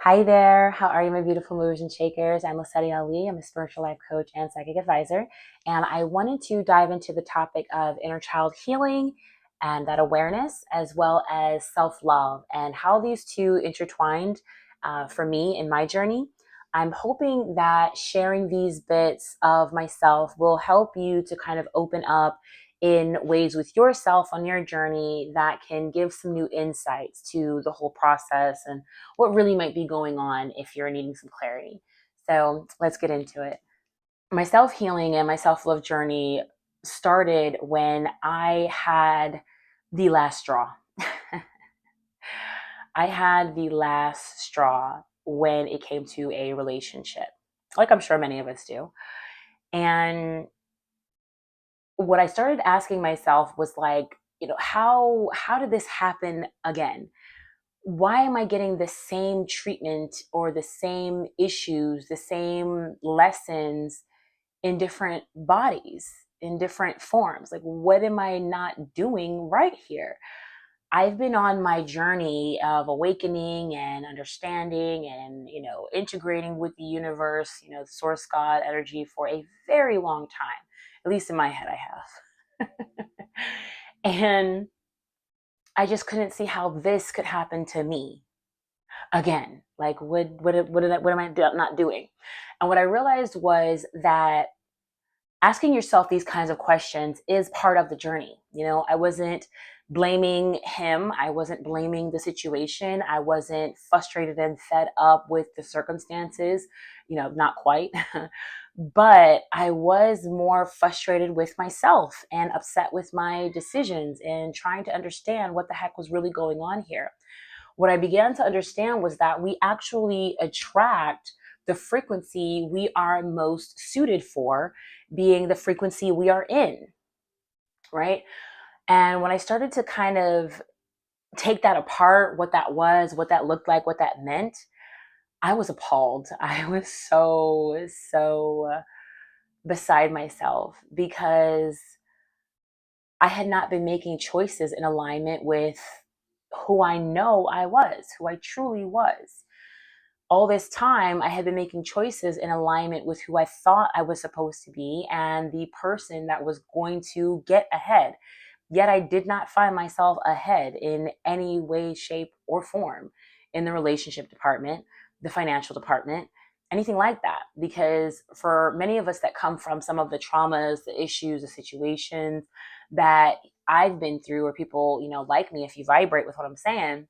Hi there. How are you, my beautiful movers and shakers? I'm Lesedi Ali. I'm a spiritual life coach and psychic advisor. And I wanted to dive into the topic of inner child healing and that awareness, as well as self love, and how these two intertwined for me in my journey. I'm hoping that sharing these bits of myself will help you to kind of open up in ways with yourself on your journey that can give some new insights to the whole process and what really might be going on if you're needing some clarity. So let's get into it. My self healing and my self love journey started when I had the last straw. I had the last straw when it came to a relationship, like I'm sure many of us do. And what I started asking myself was like, how did this happen again? Why am I getting the same treatment or the same issues, the same lessons in different bodies, in different forms? Like, what am I not doing right here? I've been on my journey of awakening and understanding and, integrating with the universe, the source God energy for a very long time. At least in my head, I have. And I just couldn't see how this could happen to me again. Like, what am I not doing? And what I realized was that asking yourself these kinds of questions is part of the journey. I wasn't blaming him. I wasn't blaming the situation. I wasn't frustrated and fed up with the circumstances, not quite. But I was more frustrated with myself and upset with my decisions and trying to understand what the heck was really going on here. What I began to understand was that we actually attract the frequency we are most suited for, being the frequency we are in, right? And when I started to kind of take that apart, what that was, what that looked like, what that meant, I was appalled. I was so beside myself because I had not been making choices in alignment with who I know I was, who I truly was. All this time, I had been making choices in alignment with who I thought I was supposed to be and the person that was going to get ahead. Yet I did not find myself ahead in any way, shape, or form in the relationship department, the financial department, anything like that. Because for many of us that come from some of the traumas, the issues, the situations that I've been through, or people, like me, if you vibrate with what I'm saying,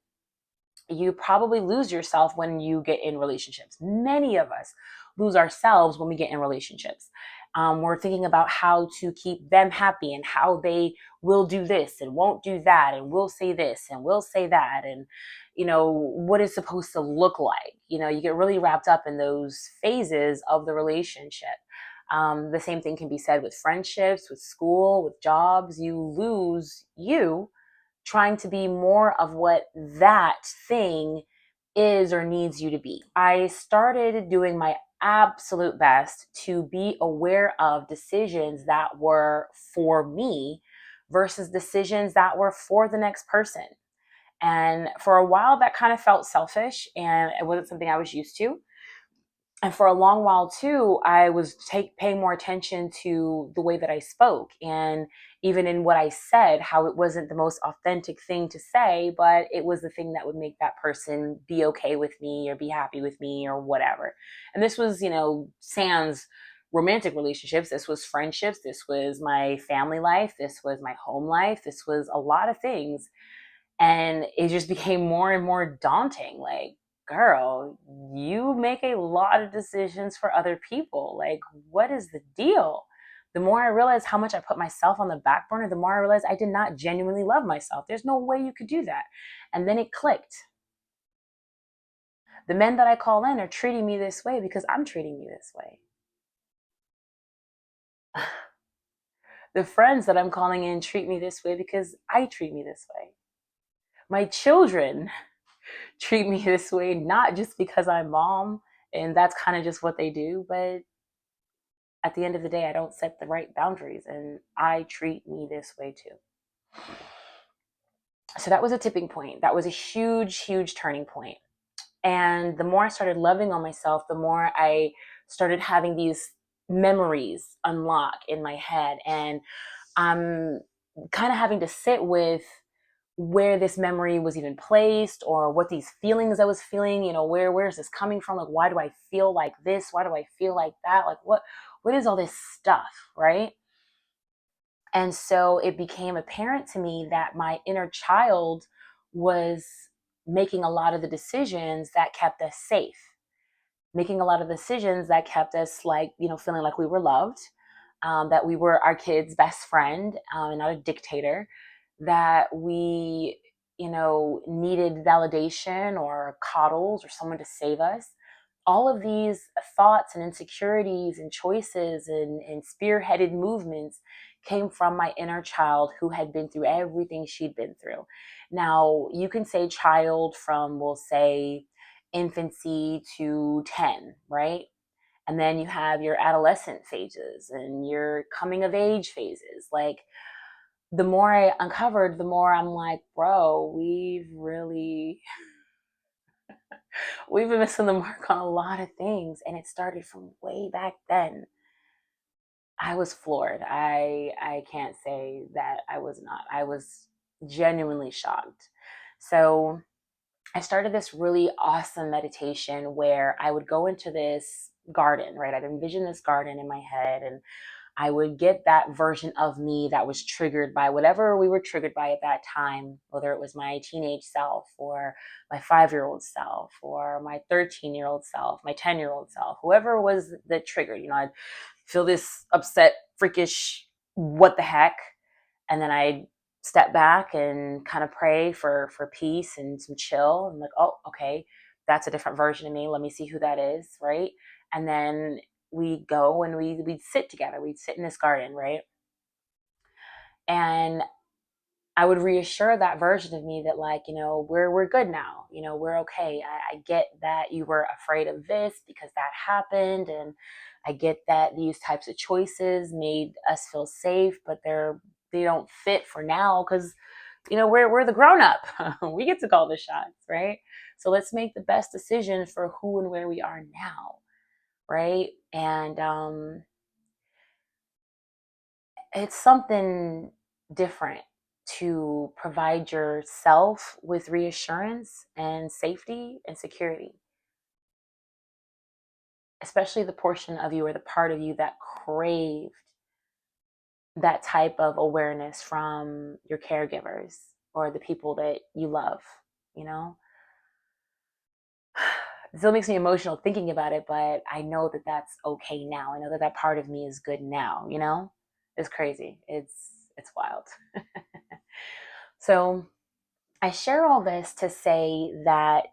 you probably lose yourself when you get in relationships. Many of us lose ourselves when we get in relationships. We're thinking about how to keep them happy and how they will do this and won't do that and will say this and will say that and what it's supposed to look like. You get really wrapped up in those phases of the relationship. The same thing can be said with friendships, with school, with jobs. You lose you trying to be more of what that thing is or needs you to be. I started doing my absolute best to be aware of decisions that were for me versus decisions that were for the next person. And for a while, that kind of felt selfish and it wasn't something I was used to. And for a long while too, I was paying more attention to the way that I spoke and even in what I said, how it wasn't the most authentic thing to say, but it was the thing that would make that person be okay with me or be happy with me or whatever. And this was, sans romantic relationships. This was friendships. This was my family life. This was my home life. This was a lot of things. And it just became more and more daunting. Like, girl, you make a lot of decisions for other people. Like, what is the deal? The more I realized how much I put myself on the back burner, the more I realized I did not genuinely love myself. There's no way you could do that. And then it clicked. The men that I call in are treating me this way because I'm treating you this way. The friends that I'm calling in treat me this way because I treat me this way. My children treat me this way, not just because I'm mom and that's kind of just what they do, but at the end of the day, I don't set the right boundaries and I treat me this way too. So that was a tipping point. That was a huge, huge turning point. And the more I started loving on myself, the more I started having these memories unlock in my head. And I'm kind of having to sit with where this memory was even placed, or what these feelings I was feeling, where is this coming from? Like, why do I feel like this? Why do I feel like that? Like, what is all this stuff, right? And so it became apparent to me that my inner child was making a lot of the decisions that kept us safe, making a lot of decisions that kept us, like, feeling like we were loved, that we were our kid's best friend, and not a dictator, that we, needed validation or coddles or someone to save us. All of these thoughts and insecurities and choices and spearheaded movements came from my inner child, who had been through everything she'd been through. Now, you can say child from, we'll say, infancy to 10, right? And then you have your adolescent phases and your coming of age phases. Like, the more I uncovered, the more I'm like, bro, we've been missing the mark on a lot of things. And it started from way back then. I was floored. I can't say that I was not. I was genuinely shocked. So I started this really awesome meditation where I would go into this garden, right? I'd envision this garden in my head, and I would get that version of me that was triggered by whatever we were triggered by at that time, whether it was my teenage self or my 5-year-old self or my 13-year-old self, my 10-year-old self, whoever was the trigger. I'd feel this upset, freakish, what the heck. And then I'd step back and kind of pray for peace and some chill. I'm like, oh, okay, that's a different version of me. Let me see who that is, right? And then we go and we'd sit together. We'd sit in this garden, right? And I would reassure that version of me that, like, we're good now. We're okay. I get that you were afraid of this because that happened, and I get that these types of choices made us feel safe, but they don't fit for now because we're the grown up. We get to call the shots, right? So let's make the best decision for who and where we are now, right? And it's something different to provide yourself with reassurance and safety and security, especially the portion of you or the part of you that craved that type of awareness from your caregivers or the people that you love, you know? It still makes me emotional thinking about it, but I know that that's okay now. I know that that part of me is good now, It's crazy. It's wild. So I share all this to say that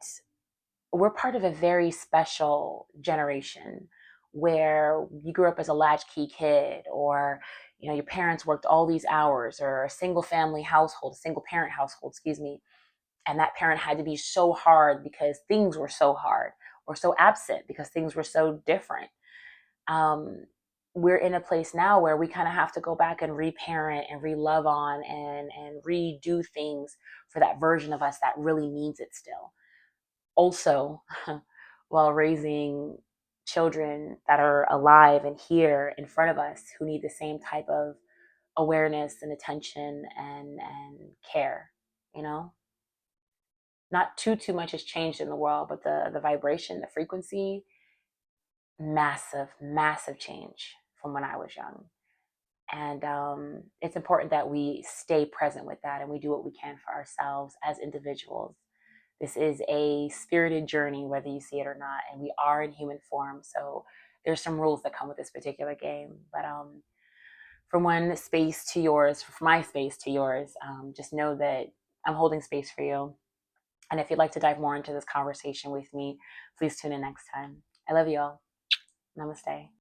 we're part of a very special generation where you grew up as a latchkey kid, or your parents worked all these hours, or a single family household, a single parent household, excuse me, and that parent had to be so hard because things were so hard, or so absent because things were so different. um, we're in a place now where we kind of have to go back and reparent and re-love on and redo things for that version of us that really needs it still. Also, while raising children that are alive and here in front of us, who need the same type of awareness and attention and care, you know? Not too much has changed in the world, but the vibration, the frequency, massive change from when I was young. And it's important that we stay present with that and we do what we can for ourselves as individuals. This is a spirited journey, whether you see it or not, and we are in human form. So there's some rules that come with this particular game. But from one space to yours, from my space to yours, just know that I'm holding space for you. And if you'd like to dive more into this conversation with me, please tune in next time. I love you all. Namaste.